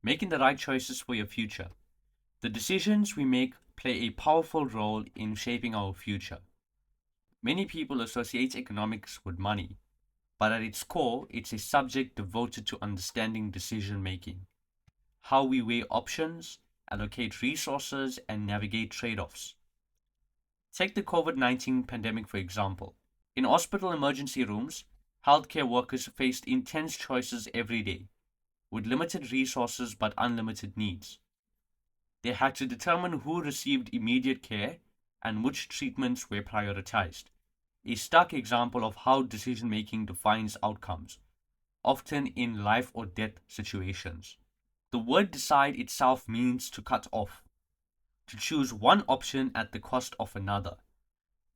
Making the right choices for your future. The decisions we make play a powerful role in shaping our future. Many people associate economics with money, but at its core, it's a subject devoted to understanding decision making, how we weigh options, allocate resources, and navigate trade offs. Take the COVID-19 pandemic, for example. In hospital emergency rooms, healthcare workers faced intense choices every day, with limited resources but unlimited needs. They had to determine who received immediate care and which treatments were prioritized. A stark example of how decision making defines outcomes, often in life or death situations. The word decide itself means to cut off, to choose one option at the cost of another.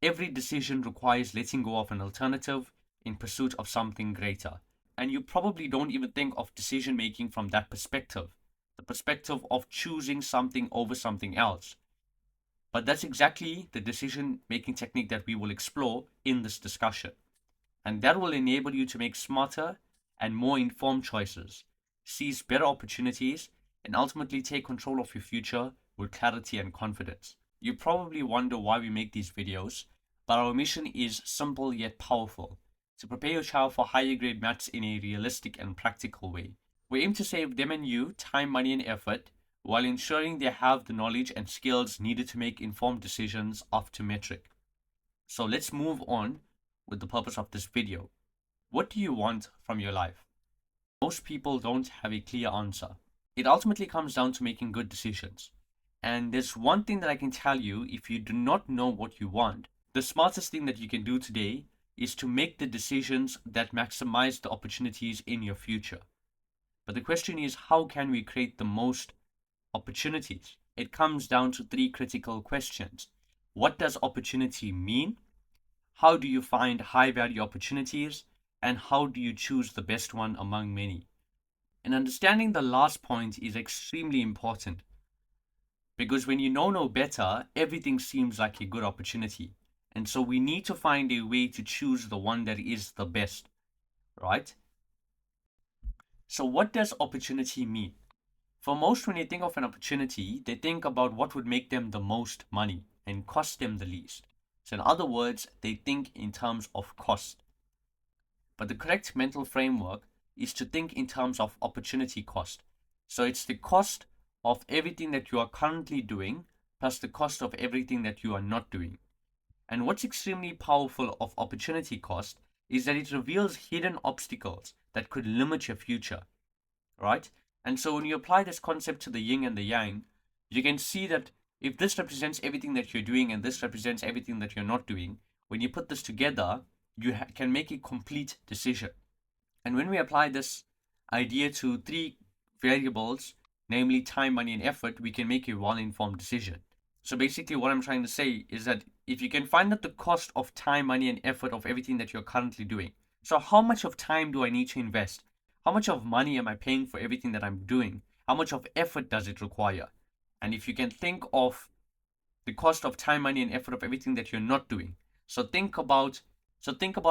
Every decision requires letting go of an alternative in pursuit of something greater. And you probably don't even think of decision making from that perspective, the perspective of choosing something over something else. But that's exactly the decision making technique that we will explore in this discussion. And that will enable you to make smarter and more informed choices, seize better opportunities, and ultimately take control of your future with clarity and confidence. You probably wonder why we make these videos, but our mission is simple yet powerful: to prepare your child for higher grade maths in a realistic and practical way. We aim to save them and you time, money, and effort while ensuring they have the knowledge and skills needed to make informed decisions after metric. So let's move on with the purpose of this video. What do you want from your life? Most people don't have a clear answer. It ultimately comes down to making good decisions. And there's one thing that I can tell you: if you do not know what you want, the smartest thing that you can do today is to make the decisions that maximize the opportunities in your future. But the question is, how can we create the most opportunities? It comes down to three critical questions. What does opportunity mean? How do you find high value opportunities? And how do you choose the best one among many? And understanding the last point is extremely important, because when you know no better, everything seems like a good opportunity. And so we need to find a way to choose the one that is the best, right? So what does opportunity mean? For most, when they think of an opportunity, they think about what would make them the most money and cost them the least. So in other words, they think in terms of cost. But the correct mental framework is to think in terms of opportunity cost. So it's the cost of everything that you are currently doing plus the cost of everything that you are not doing. And what's extremely powerful of opportunity cost is that it reveals hidden obstacles that could limit your future, right? And so when you apply this concept to the yin and the yang, you can see that if this represents everything that you're doing and this represents everything that you're not doing, when you put this together, you can make a complete decision. And when we apply this idea to three variables, namely time, money, and effort, we can make a well-informed decision. So basically what I'm trying to say is that if you can find out the cost of time, money, and effort of everything that you're currently doing. So how much of time do I need to invest? How much of money am I paying for everything that I'm doing? How much of effort does it require? And if you can think of the cost of time, money, and effort of everything that you're not doing. So think about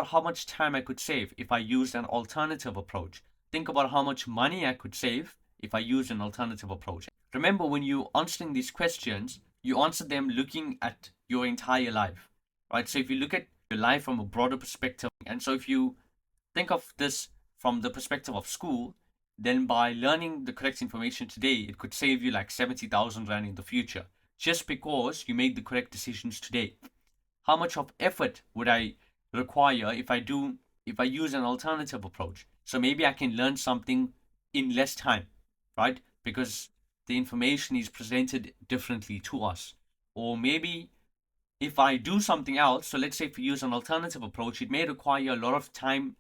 how much time I could save if I used an alternative approach. Think about how much money I could save if I used an alternative approach. Remember, when you answering these questions, you answer them looking at your entire life, right? So if you look at your life from a broader perspective, and so if you think of this from the perspective of school, then by learning the correct information today, it could save you like 70,000 Rand in the future, just because you made the correct decisions today. How much of effort would I require if I use an alternative approach? So maybe I can learn something in less time, right? Because the information is presented differently to us. Or maybe if I do something else, so let's say if we use an alternative approach, it may require a lot of time,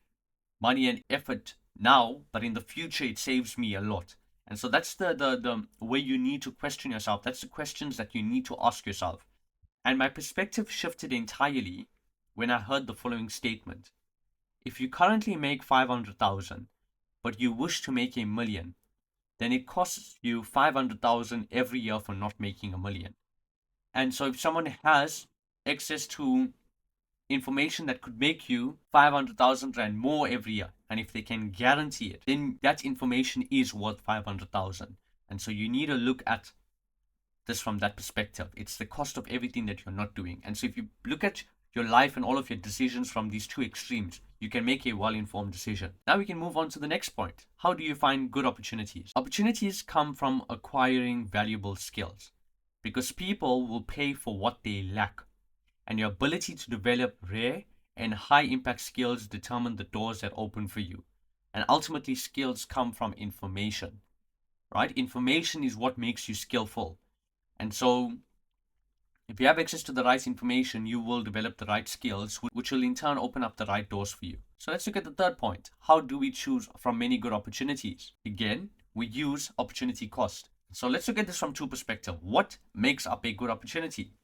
money, and effort now, but in the future it saves me a lot. And so that's the way you need to question yourself. That's the questions that you need to ask yourself. And my perspective shifted entirely when I heard the following statement. If you currently make 500,000, but you wish to make 1,000,000, then it costs you 500,000 every year for not making 1,000,000. And so if someone has access to information that could make you 500,000 Rand more every year, and if they can guarantee it, then that information is worth 500,000. And so you need to look at this from that perspective. It's the cost of everything that you're not doing. And so if you look at your life and all of your decisions from these two extremes, you can make a well-informed decision. Now we can move on to the next point. How do you find good opportunities? Opportunities come from acquiring valuable skills, because people will pay for what they lack. And your ability to develop rare and high impact skills determine the doors that open for you. And ultimately, skills come from information, right? Information is what makes you skillful. And so if you have access to the right information, you will develop the right skills, which will in turn open up the right doors for you. So let's look at the third point. How do we choose from many good opportunities? Again, we use opportunity cost. So let's look at this from two perspectives. What makes up a good opportunity?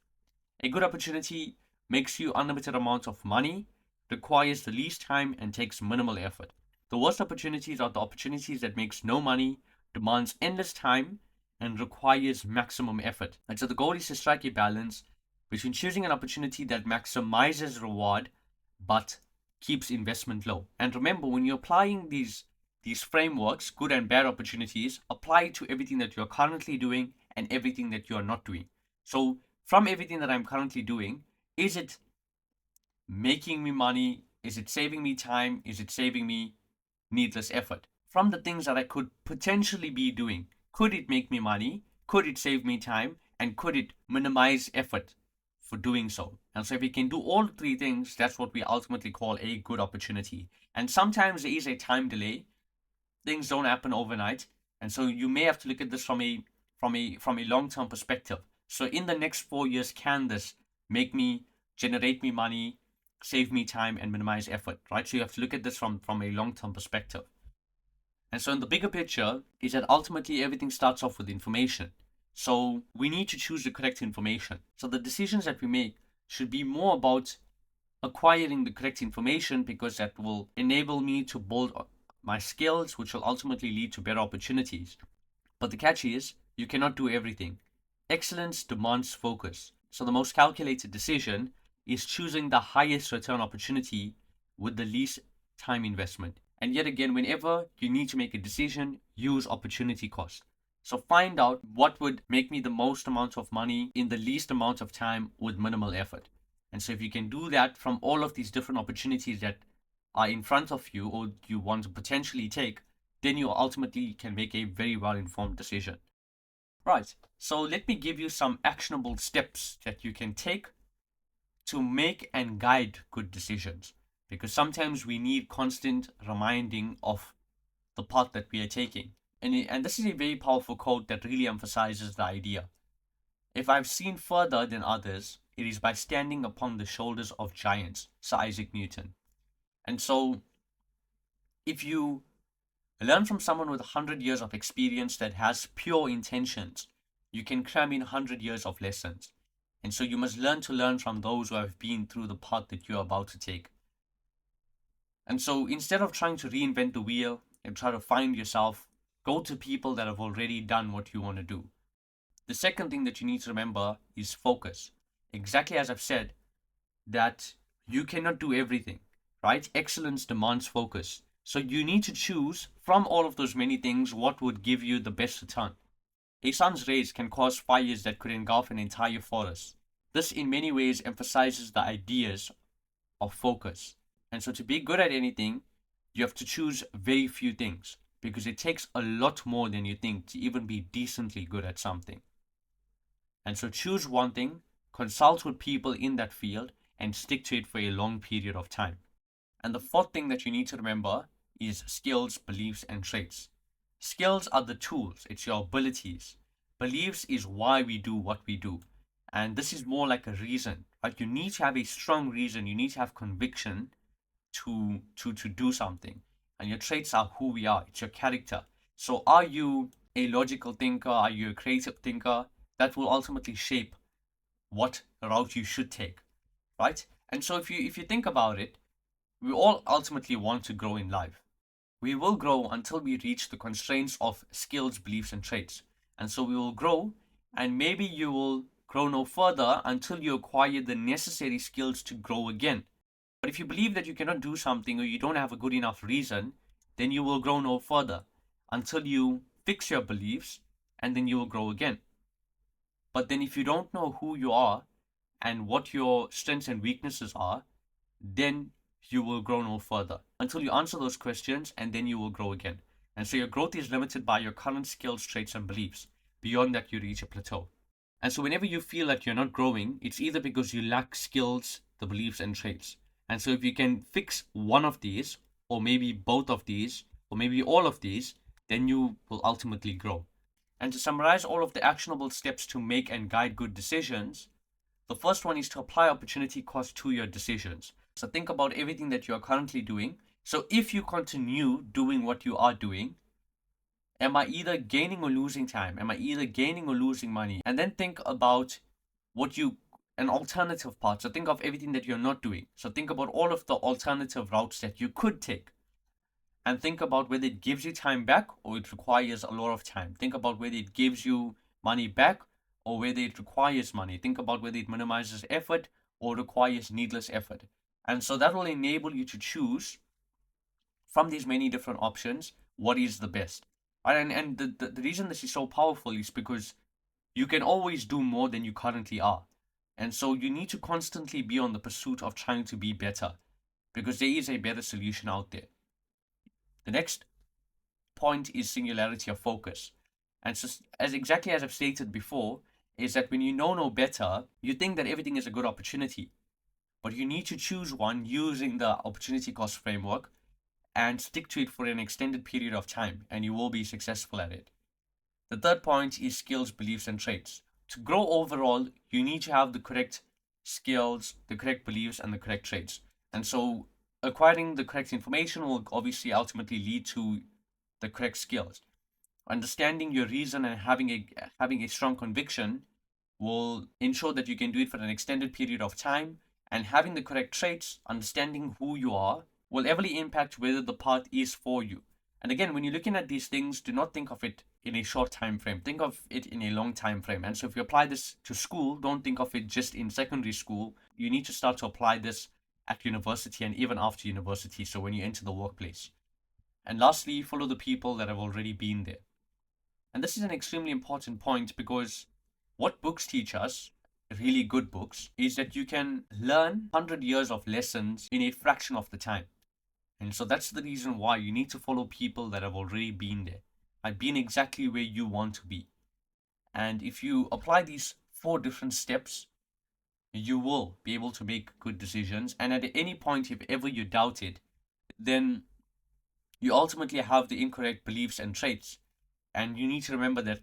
A good opportunity makes you unlimited amount of money, requires the least time, and takes minimal effort. The worst opportunities are the opportunities that makes no money, demands endless time, and requires maximum effort. And so the goal is to strike a balance between choosing an opportunity that maximizes reward but keeps investment low. And remember, when you're applying these frameworks, good and bad opportunities, apply to everything that you're currently doing and everything that you're not doing. So from everything that I'm currently doing, is it making me money? Is it saving me time? Is it saving me needless effort? From the things that I could potentially be doing, could it make me money? Could it save me time? And could it minimize effort for doing so? And so if we can do all three things, that's what we ultimately call a good opportunity. And sometimes there is a time delay. Things don't happen overnight. And so you may have to look at this from a long-term perspective. So in the next 4 years, can this generate me money, save me time, and minimize effort, right? So you have to look at this from a long-term perspective. And so in the bigger picture is that ultimately everything starts off with information. So we need to choose the correct information. So the decisions that we make should be more about acquiring the correct information, because that will enable me to build my skills, which will ultimately lead to better opportunities. But the catch is, you cannot do everything. Excellence demands focus. So the most calculated decision is choosing the highest return opportunity with the least time investment. And yet again, whenever you need to make a decision, use opportunity cost. So find out what would make me the most amount of money in the least amount of time with minimal effort. And so if you can do that from all of these different opportunities that are in front of you or you want to potentially take, then you ultimately can make a very well-informed decision. Right, so let me give you some actionable steps that you can take to make and guide good decisions. Because sometimes we need constant reminding of the path that we are taking. And this is a very powerful quote that really emphasizes the idea. If I've seen further than others, it is by standing upon the shoulders of giants. Sir Isaac Newton. And so, if you learn from someone with 100 years of experience that has pure intentions, you can cram in 100 years of lessons. And so you must learn from those who have been through the path that you're about to take. And so instead of trying to reinvent the wheel and try to find yourself, go to people that have already done what you want to do. The second thing that you need to remember is focus. Exactly as I've said, that you cannot do everything, right? Excellence demands focus. So you need to choose from all of those many things what would give you the best return. A sun's rays can cause fires that could engulf an entire forest. This in many ways emphasizes the ideas of focus. And so to be good at anything, you have to choose very few things, because it takes a lot more than you think to even be decently good at something. And so choose one thing, consult with people in that field, and stick to it for a long period of time. And the fourth thing that you need to remember is skills, beliefs, and traits. Skills are the tools, it's your abilities. Beliefs is why we do what we do. And this is more like a reason, right? You need to have a strong reason, you need to have conviction to do something. And your traits are who we are, it's your character. So are you a logical thinker? Are you a creative thinker? That will ultimately shape what route you should take, right? And so if you think about it, we all ultimately want to grow in life. We will grow until we reach the constraints of skills, beliefs, and traits. And so we will grow, and maybe you will grow no further until you acquire the necessary skills to grow again. But if you believe that you cannot do something or you don't have a good enough reason, then you will grow no further until you fix your beliefs, and then you will grow again. But then if you don't know who you are and what your strengths and weaknesses are, then you will grow no further until you answer those questions, and then you will grow again. And so your growth is limited by your current skills, traits, and beliefs. Beyond that, you reach a plateau. And so whenever you feel like you're not growing, it's either because you lack skills, the beliefs, and traits. And so if you can fix one of these, or maybe both of these, or maybe all of these, then you will ultimately grow. And to summarize all of the actionable steps to make and guide good decisions, the first one is to apply opportunity cost to your decisions. So think about everything that you are currently doing. So if you continue doing what you are doing, am I either gaining or losing time? Am I either gaining or losing money? And then think about an alternative path. So think of everything that you're not doing. So think about all of the alternative routes that you could take. And think about whether it gives you time back or it requires a lot of time. Think about whether it gives you money back or whether it requires money. Think about whether it minimizes effort or requires needless effort. And so that will enable you to choose from these many different options what is the best. And the reason this is so powerful is because you can always do more than you currently are. And so you need to constantly be on the pursuit of trying to be better because there is a better solution out there. The next point is singularity of focus. And so, exactly as I've stated before, is that when you know no better, you think that everything is a good opportunity. But you need to choose one using the opportunity cost framework and stick to it for an extended period of time, and you will be successful at it. The third point is skills, beliefs, and traits. To grow overall, you need to have the correct skills, the correct beliefs, and the correct traits. And so acquiring the correct information will obviously ultimately lead to the correct skills. Understanding your reason and having a strong conviction will ensure that you can do it for an extended period of time. And having the correct traits, understanding who you are, will heavily impact whether the path is for you. And again, when you're looking at these things, do not think of it in a short time frame. Think of it in a long time frame. And so if you apply this to school, don't think of it just in secondary school. You need to start to apply this at university and even after university, so when you enter the workplace. And lastly, follow the people that have already been there. And this is an extremely important point because what books teach us, really good books, is that you can learn 100 years of lessons in a fraction of the time. And so that's the reason why you need to follow people that have already been there. I've been exactly where you want to be. And if you apply these 4 different steps, you will be able to make good decisions. And at any point, if ever you doubt it, then you ultimately have the incorrect beliefs and traits. And you need to remember that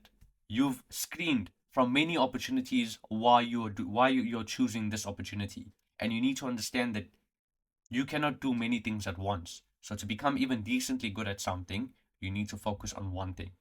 you've screened from many opportunities why you're choosing this opportunity. And you need to understand that you cannot do many things at once. So to become even decently good at something, you need to focus on one thing.